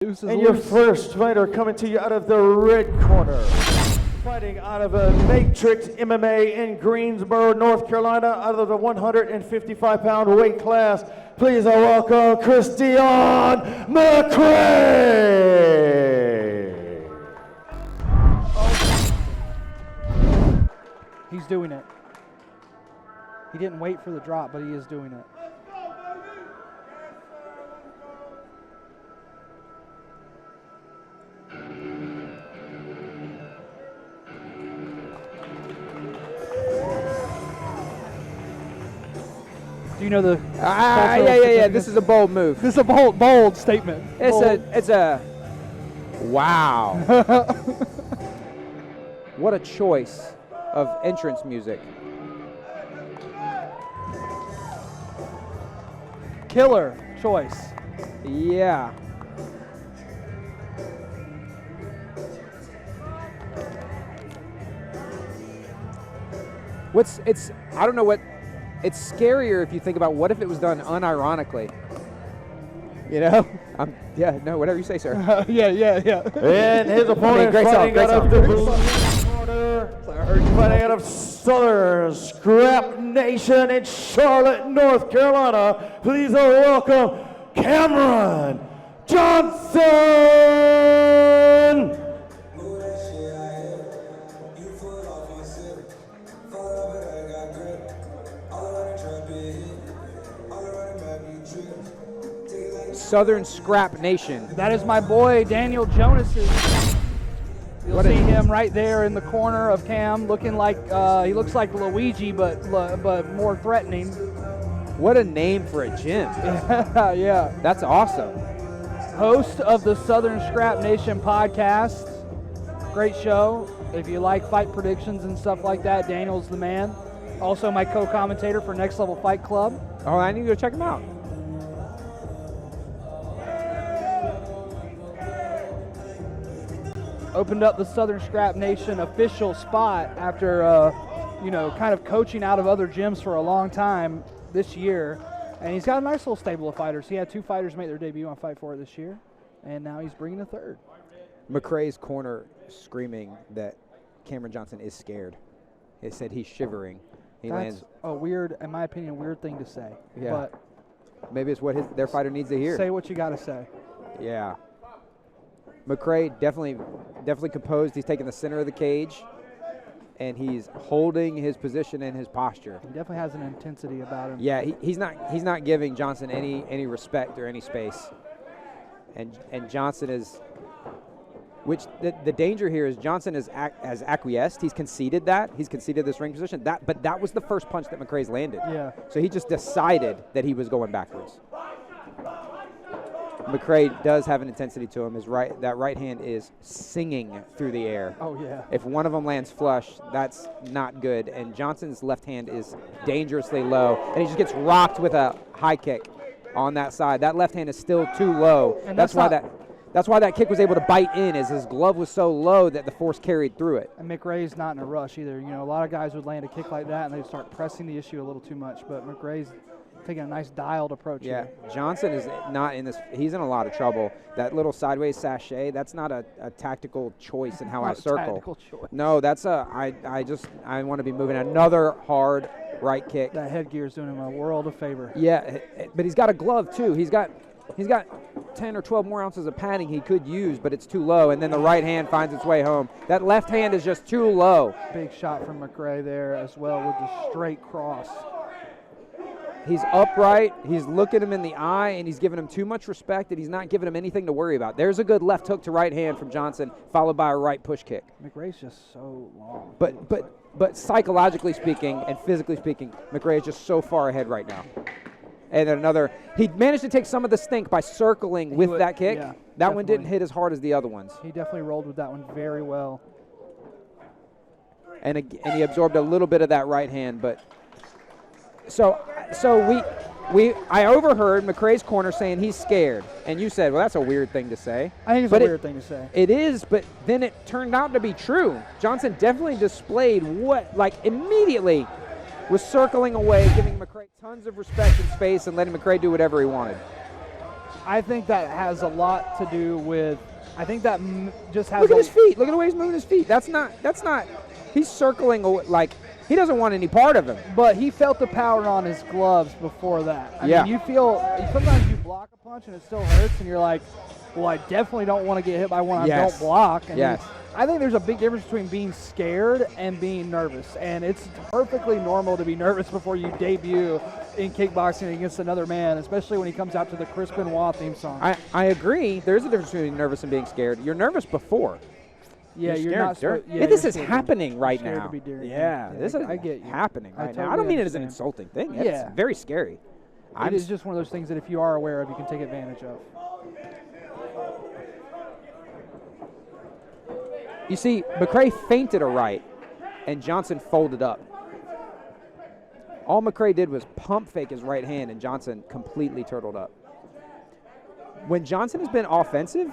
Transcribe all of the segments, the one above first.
And your first fighter coming to you out of the red corner, fighting out of a Matrix MMA in Greensboro, North Carolina, out of the 155-pound weight class. Please welcome Christian McRea. He's doing it. He didn't wait for the drop, but he is doing it. Do you know the? Yeah. This is a bold move. This is a bold statement. It's a. Wow. What a choice of entrance music. Killer choice. Yeah. I don't know what. It's scarier if you think about what if it was done unironically. You know? Whatever you say, sir. Yeah. And his opponent fighting out of the blue corner, fighting out of Southern Scrap Nation in Charlotte, North Carolina. Please welcome Cameron Johnson. Southern Scrap Nation. That is my boy Daniel Jonas's. You'll see him right there in the corner of Cam, looking like he looks like Luigi, but more threatening. What a name for a gym. Yeah. That's awesome. Host of the Southern Scrap Nation podcast. Great show. If you like fight predictions and stuff like that, Daniel's the man. Also my co-commentator for Next Level Fight Club. Oh, I need to go check him out. Opened up the Southern Scrap Nation official spot after, kind of coaching out of other gyms for a long time this year. And he's got a nice little stable of fighters. He had 2 fighters make their debut on Fight For It this year, and now he's bringing a third. McRae's corner screaming that Cameron Johnson is scared. He said he's shivering. That's a weird, in my opinion, weird thing to say. Yeah. But maybe it's what their fighter needs to hear. Say what you got to say. Yeah. McRea definitely composed. He's taking the center of the cage, and he's holding his position and his posture. He definitely has an intensity about him. Yeah, he's not giving Johnson any respect or any space. And Johnson is, which the danger here is Johnson has acquiesced. He's conceded that. He's conceded this ring position. But that was the first punch that McRae's landed. Yeah. So he just decided that he was going backwards. McRea does have an intensity to him. That right hand is singing through the air. Oh, yeah. If one of them lands flush, that's not good. And Johnson's left hand is dangerously low, and he just gets rocked with a high kick on that side. That left hand is still too low. And that's why that kick was able to bite in, is his glove was so low that the force carried through it. And McRae's not in a rush either. A lot of guys would land a kick like that, and they'd start pressing the issue a little too much. But McRae's taking a nice dialed approach here. Johnson is not in this. He's in a lot of trouble. That little sideways sachet, that's not a tactical choice in how I circle. Tactical choice. No, that's I want to be moving another hard right kick. That headgear's doing him a world of favor. Yeah, but he's got a glove too. He's got 10 or 12 more ounces of padding he could use, but it's too low, and then the right hand finds its way home. That left hand is just too low. Big shot from McRea there as well with the straight cross. He's upright, he's looking him in the eye, and he's giving him too much respect, and he's not giving him anything to worry about. There's a good left hook to right hand from Johnson, followed by a right push kick. McRae's just so long. But psychologically speaking and physically speaking, McRea is just so far ahead right now. And then he managed to take some of the stink by circling with that kick. Yeah, that one didn't hit as hard as the other ones. He definitely rolled with that one very well. And he absorbed a little bit of that right hand, but so I overheard McRae's corner saying he's scared, and you said, well, that's a weird thing to say. I think it's a weird thing to say. It is, but then it turned out to be true. Johnson definitely displayed immediately was circling away, giving McRea tons of respect and space and letting McRea do whatever he wanted. I think that has a lot to do with. I think that just has. Look at his feet. Look at the way he's moving his feet. That's not. He's circling like he doesn't want any part of him. But he felt the power on his gloves before that. I mean, you feel sometimes you block a punch and it still hurts, and you're like, well, I definitely don't want to get hit by one. I don't block. And I think there's a big difference between being scared and being nervous, and it's perfectly normal to be nervous before you debut in kickboxing against another man, especially when he comes out to the Chris Benoit theme song. I agree. There's a difference between nervous and being scared. You're nervous before. Yeah, you're not. This is happening right now. Yeah, this is happening right now. I don't mean it as an insulting thing. It's very scary. It is just one of those things that if you are aware of, you can take advantage of. You see, McRea feinted a right, and Johnson folded up. All McRea did was pump fake his right hand, and Johnson completely turtled up. When Johnson has been offensive,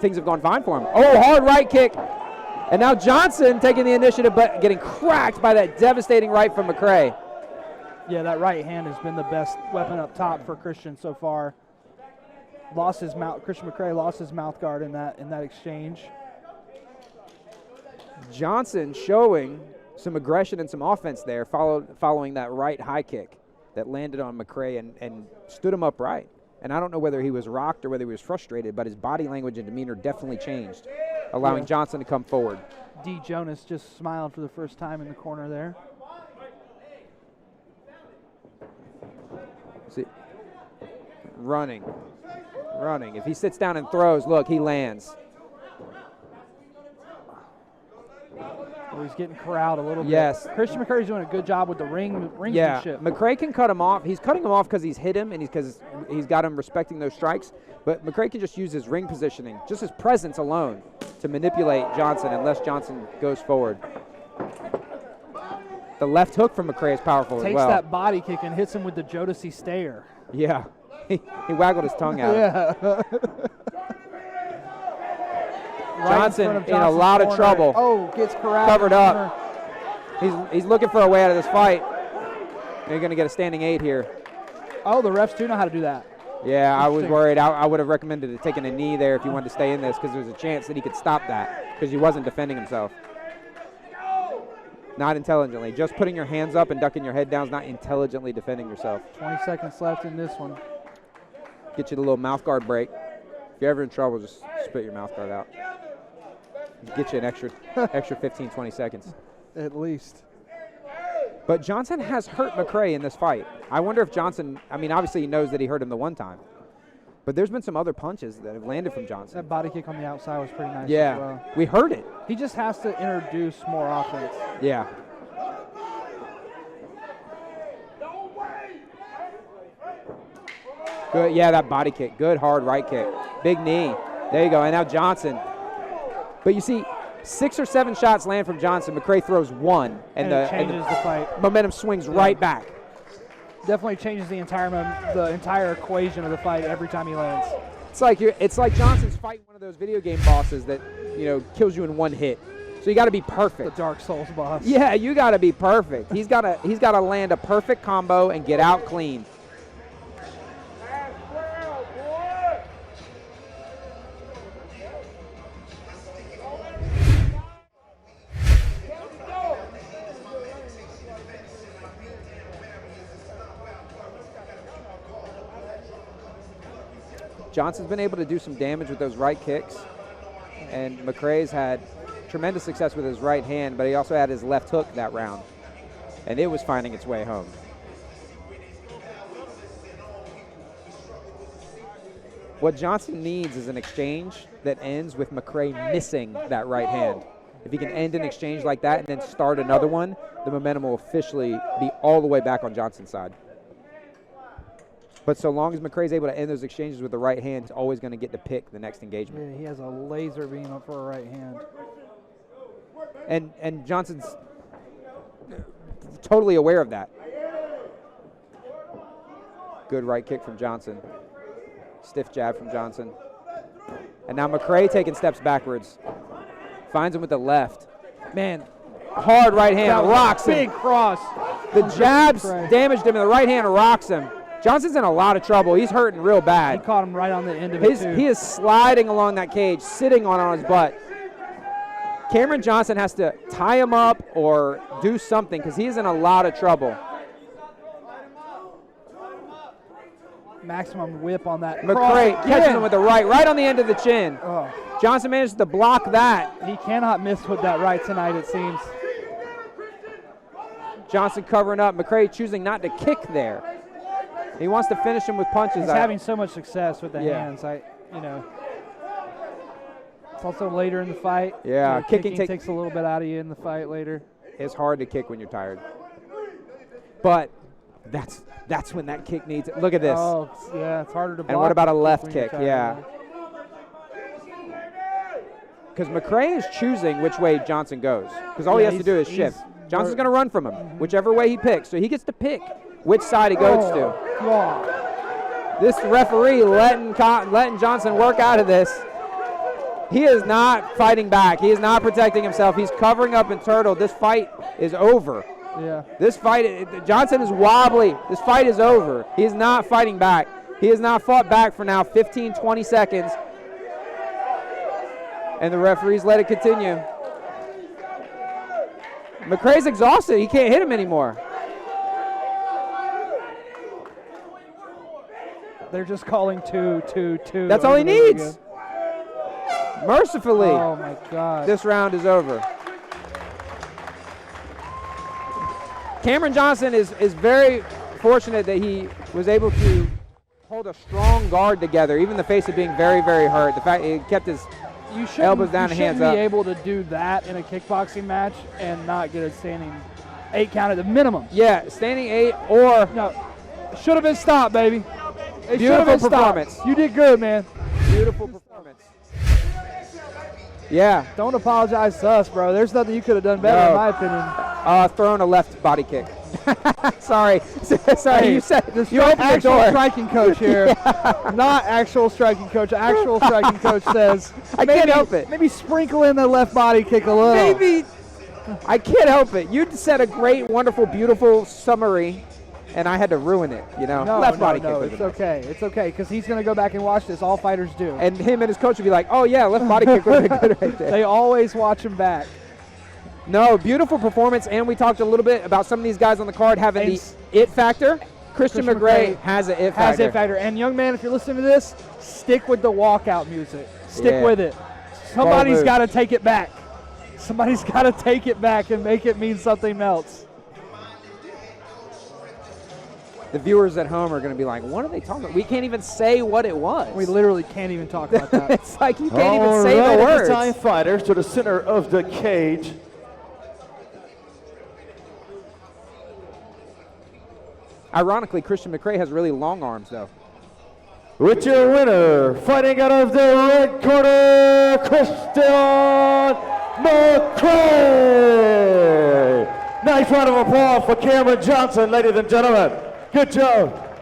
things have gone fine for him. Oh, hard right kick. And now Johnson taking the initiative, but getting cracked by that devastating right from McRea. Yeah, that right hand has been the best weapon up top for Christian so far. Christian McRea lost his mouth guard in that exchange. Johnson showing some aggression and some offense there, following that right high kick that landed on McRea and stood him upright. And I don't know whether he was rocked or whether he was frustrated, but his body language and demeanor definitely changed, allowing Johnson to come forward. D. Jonas just smiled for the first time in the corner there. See, running. If he sits down and throws, look, he lands. He's getting corraled a little bit. Yes. Christian McRea's doing a good job with the ringsmanship. Yeah, McRea can cut him off. He's cutting him off because he's hit him and because he's got him respecting those strikes. But McRea can just use his ring positioning, just his presence alone, to manipulate Johnson unless Johnson goes forward. The left hook from McRea is powerful as well. Takes that body kick and hits him with the Jodeci stare. Yeah, he waggled his tongue out. Yeah. Johnson in a lot of trouble. Oh, gets corralled. Covered up. He's looking for a way out of this fight. They're going to get a standing 8 here. Oh, the refs do know how to do that. Yeah, I was worried. I would have recommended taking a knee there if you wanted to stay in this because there's a chance that he could stop that because he wasn't defending himself. Not intelligently. Just putting your hands up and ducking your head down is not intelligently defending yourself. 20 seconds left in this one. Get you the little mouth guard break. If you're ever in trouble, just spit your mouth guard out. Get you an extra 15, 20 seconds. At least. But Johnson has hurt McRea in this fight. I wonder if Johnson, obviously he knows that he hurt him the one time. But there's been some other punches that have landed from Johnson. That body kick on the outside was pretty nice as well. We heard it. He just has to introduce more offense. Yeah. Good, that body kick. Good, hard right kick. Big knee. There you go. And now Johnson. But you see, 6 or 7 shots land from Johnson. McRea throws one. And it changes the fight. Momentum swings right back. Definitely changes the entire equation of the fight every time he lands. It's like Johnson's fighting one of those video game bosses that, kills you in one hit. So you got to be perfect. The Dark Souls boss. Yeah, you got to be perfect. He's got to land a perfect combo and get out clean. Johnson's been able to do some damage with those right kicks, and McRea's had tremendous success with his right hand, but he also had his left hook that round, and it was finding its way home. What Johnson needs is an exchange that ends with McRea missing that right hand. If he can end an exchange like that and then start another one, the momentum will officially be all the way back on Johnson's side. But so long as McRea's able to end those exchanges with the right hand, he's always going to get to pick the next engagement. Yeah, he has a laser beam up for a right hand. And Johnson's totally aware of that. Good right kick from Johnson. Stiff jab from Johnson. And now McRea taking steps backwards. Finds him with the left. Man, hard right hand rocks him. Big cross. The jabs damaged him, and the right hand rocks him. Johnson's in a lot of trouble. He's hurting real He bad. caught him right on the end of it, too. He is sliding along that cage, sitting on his butt. Cameron Johnson has to tie him up or do something because he's in a lot of trouble. Maximum whip on that. McRea catches him with the right on the end of the chin. Oh. Johnson manages to block that. He cannot miss with that right tonight, it seems. Johnson covering up. McRea choosing not to kick there. He wants to finish him with punches. He's having so much success with the Yeah. hands. It's also later in the fight. Yeah, kicking takes a little bit out of you in the fight later. It's hard to kick when you're tired. But that's when that kick needs it. Look at this. Oh, yeah, it's harder to block. And what about a left when you're kick? tired, Yeah. Because McRea is choosing which way Johnson goes. Because all he has to do is shift. Johnson's going to run from him, whichever way he picks. So he gets to pick which side he goes to. God. This referee letting Johnson work out of this. He is not fighting back. He is not protecting himself. He's covering up and turtle. This fight is over. Yeah. This fight, Johnson is wobbly. This fight is over. He is not fighting back. He has not fought back for now 15, 20 seconds. And the referees let it continue. McRae's exhausted. He can't hit him anymore. They're just calling two. That's all he needs. Mercifully, oh my God, this round is over. Cameron Johnson is very fortunate that he was able to hold a strong guard together, even in the face of being very, very hurt. The fact he kept his elbows down and hands up. You shouldn't be able to do that in a kickboxing match and not get a standing 8 count at the minimum. Yeah, standing 8 or no, should have been stopped, baby. It beautiful performance. Stopped. You did good, man. Beautiful performance. Yeah. Don't apologize to us, bro. There's nothing you could have done better, in my opinion. Throwing a left body kick. Sorry. Hey, you said you opened the actual door. striking coach here. Yeah. Not actual striking coach. Actual striking coach says, I can't help it. Maybe sprinkle in the left body kick a little. Maybe. I can't help it. You said a great, wonderful, beautiful summary, and I had to ruin it, No, left body no, kick. It's okay. It's okay, because he's going to go back and watch this. All fighters do. And him and his coach would be like, oh, yeah, left body kick would have been good right there. They always watch him back. No, beautiful performance, and we talked a little bit about some of these guys on the card having the it factor. Christian McRea has an it factor. Has it factor. And young man, if you're listening to this, stick with the walkout music. Stick with it. Somebody's got to take it back. Somebody's got to take it back and make it mean something else. The viewers at home are going to be like, what are they talking about? We can't even say what it was. We literally can't even talk about that. It's like you can't even say the words. Time fighters to the center of the cage. Ironically, Christian McRea has really long arms, though. With your winner, fighting out of the red corner, Christian McRea. Nice round of applause for Cameron Johnson, ladies and gentlemen. Good job.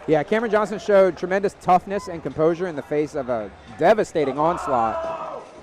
Yeah, Cameron Johnson showed tremendous toughness and composure in the face of a devastating onslaught.